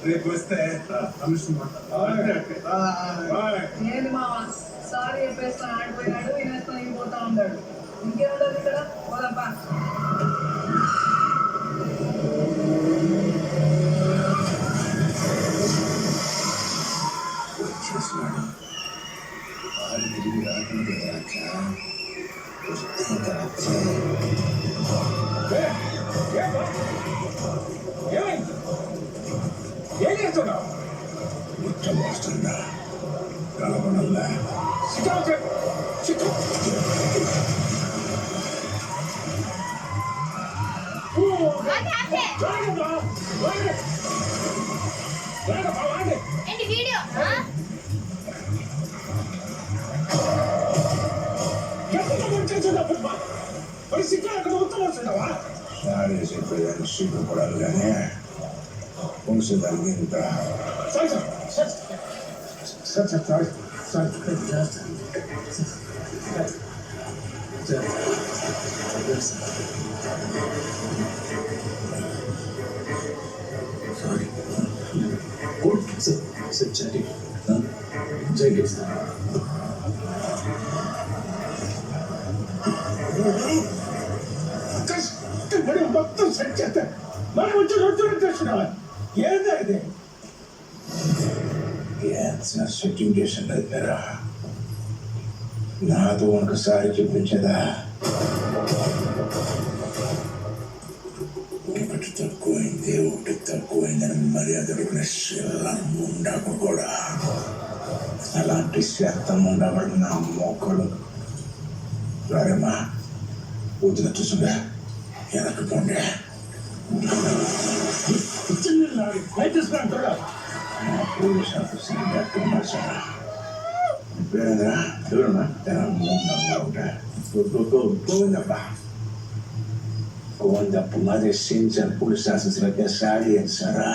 రేపు వస్తే ఏంటి మావా సారీ చెప్పేస్తా ఆడిపోయినాడు వినేస్తా పోతా ఉన్నాడు ఇంకేముండదు ఇక్కడ పోదప్పా వచ్చేసినాడు వాళ్ళు తిరిగి రాకుండా ఏం చేస్తున్నావు? ముచ్చం వస్తుందా కలవనల్లా సారీ చెప్పేదాన్ని సిగ్గుపడాలి కానీ వంశదానికి ఇంత Sorry. Good. Sit chatting. Jacket. కష్టపడి మొత్తం సెట్ చేస్తే మనం వచ్చి రొట్టెలు తెచ్చినావా? ఏందా ఇది? సెట్టింగ్ చేసిన దగ్గర నాతో ఒకసారి చూపించదా ఒకటి తక్కువైంది ఒకటి తక్కువైందని మర్యాద ఉండకు కూడా అలాంటి శాతం ఉండవాడు నా మొక్కలు సరేమా వదిన చూసుగా వెనక్కి పోండి పోలీస్ ఆఫీసర్ డాక్టర్ సార్ పేరేంద్రా చూడమ్మా గోవిందప్ప గోవిందప్ప మాది సించర్ పోలీస్ ఆఫీసర్ అయితే సారీ సారా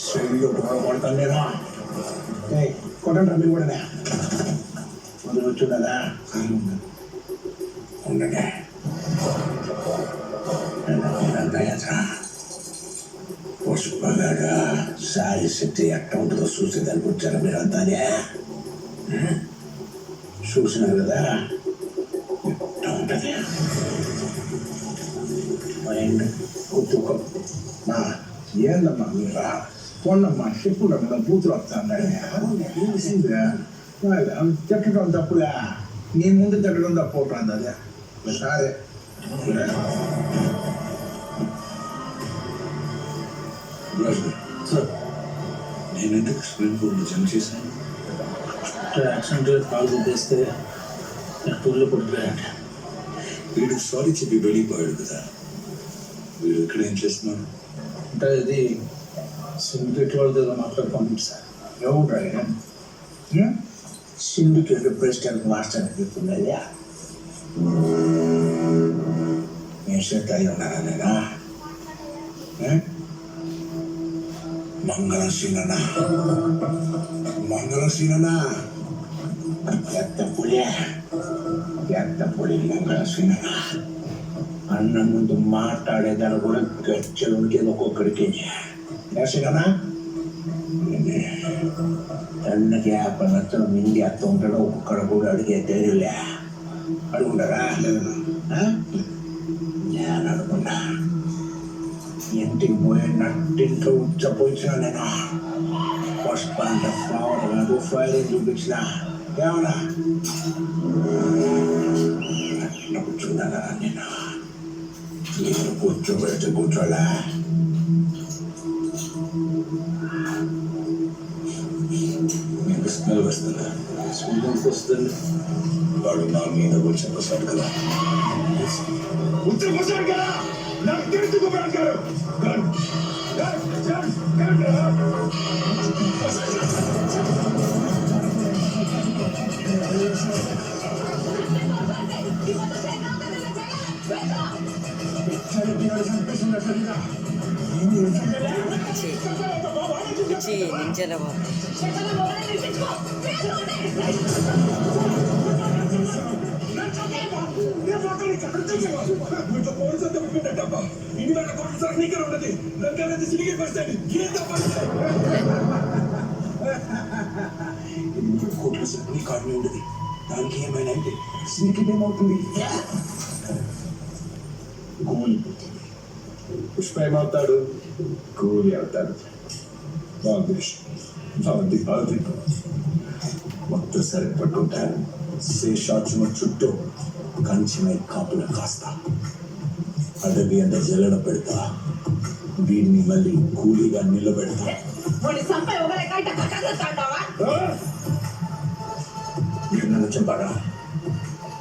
శైలిలో కొడతాను నేను కొట్టండి మీరు కూడా ముందు కూర్చున్నదా ఉండండి పుష్పగాడు సారీ శక్తి ఎట్లా ఉంటుందో చూసేదానికి వచ్చారా మీరు అంతానే చూసినారు కదా ఎట్లా ఉంటుంది మైండ్ కుతుకం మా ఏందమ్మా మీరా పొన్నమ్మా చెప్పుడమ్మా బూతులు వస్తాందా తిట్టడం తప్పులే నీ ముందు తిట్టడం తప్పు అవుతుంది అదే సరే సార్ నేను ఎందుకు స్విమ్మింగ్ పూల్ జంప్ చేశాను యాక్సిడెంట్ కాల్ తెస్తే పూల్లో పడిపోయాడు. వీడు సారీ చెప్పి వెళ్ళిపోయాడు కదా వీడు ఇక్కడ ఏం చేస్తున్నాడు అంటే ఇది సిండికేట్ వాళ్ళతో మాట్లాడుకుంటుంది సార్. ఎవరు సిండికేట్ ప్రెసిడెంట్ మాస్టర్ చెప్తున్నది నేను సెట్ అయి ఉన్నానా నేనా మంగళసీననా ఎత్త పులి మంగళసీననా అన్న ముందు మాట్లాడేదాన్ని కూడా గచ్చలునికి ఒక్కొక్కడికి సీననా తన్నకి 50 లక్షలు మింగి అత్త ఉంటాడో ఒక్కొక్కడ కూడా అడిగే తెలియలే అడుగుంటారా నేను అనుకున్నా ఇంటికి పోయి నట్టింట్లో ఉచ్చపోయినా నేను పుష్ప అంటే ఫ్లవర్ కాదు ఫైరింగ్ చూపించిన ఏమన్నా అట్లా కూర్చున్నానా నేను కూర్చోబెడితే కూర్చోలే మీకు స్మెల్ వస్తుందా? స్మెల్ వస్తుంది. వాడు నా మీద వచ్చేసాడు కదా ఉత్తరపోసాడు కదా నాకు తెలుసుకోబడారు గారు నించెల వీటిలో పోలీసు అంతా పెట్టినట్టబ్బా ఇన్ని వేల కోట్ల సార్ నీకే ఉండదు దానికనేది సిలిగే పరిస్థితి ఏంటో కోట్ల సార్ నీ కార్డు ఉండదు దానికి ఏమైనా అయితే సినికి ఏమవుతుంది కూలిపోతుంది పుష్ప ఏమవుతాడు కూలి అవుతాడు బాగుంది మొత్తం సరే పట్టుకుంటారు శేషాచుమ చుట్టూ కంచెమై కాపుల కాస్తా అడవి అంత జల్లడ పెడతా వీడిని మళ్ళీ కూలీగా నిలబెడతా మీరు నన్ను చంపాడా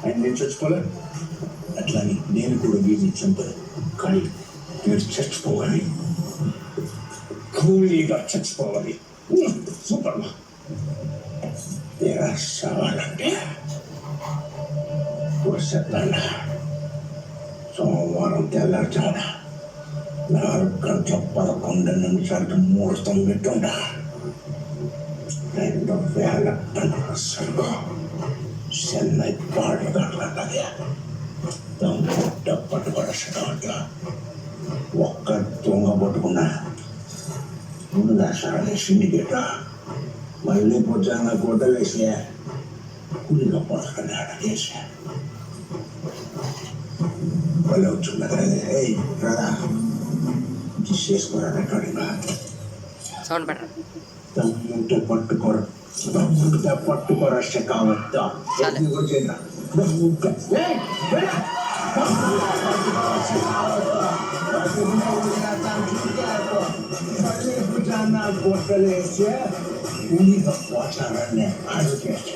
ఆయన నేను చచ్చిపోలే అట్లాని నేను కూడా వీడిని చంపను కానీ మీరు చచ్చిపోవాలి కూలీగా చచ్చిపోవాలి సూపర్ సవాలంటే చెప్తాను సోమవారం తెల్లారుజామున 4:11 ముహూర్తం పెట్టుండా 2000 టన్నుల సరుకు చెన్నై పాడుగడ్లన్నది పుట్ట పట్టుబడట ఒక్క దొంగ పట్టుకున్నా ముందుగా సరే సిండికేట మళ్ళీ పొద్దున్న గుడ్డ వేసి కూలిగా పట్టుకుని అడగేసి వాళ్ళు వచ్చింది కదా చేసుకోరా సౌండ్ బెటర్ తమ్ముంటే పట్టుకోరు తమ్ముంటే పట్టుకోరా కావద్దా కొట్టలేసి కూలిగా పోతారని అడిగేసి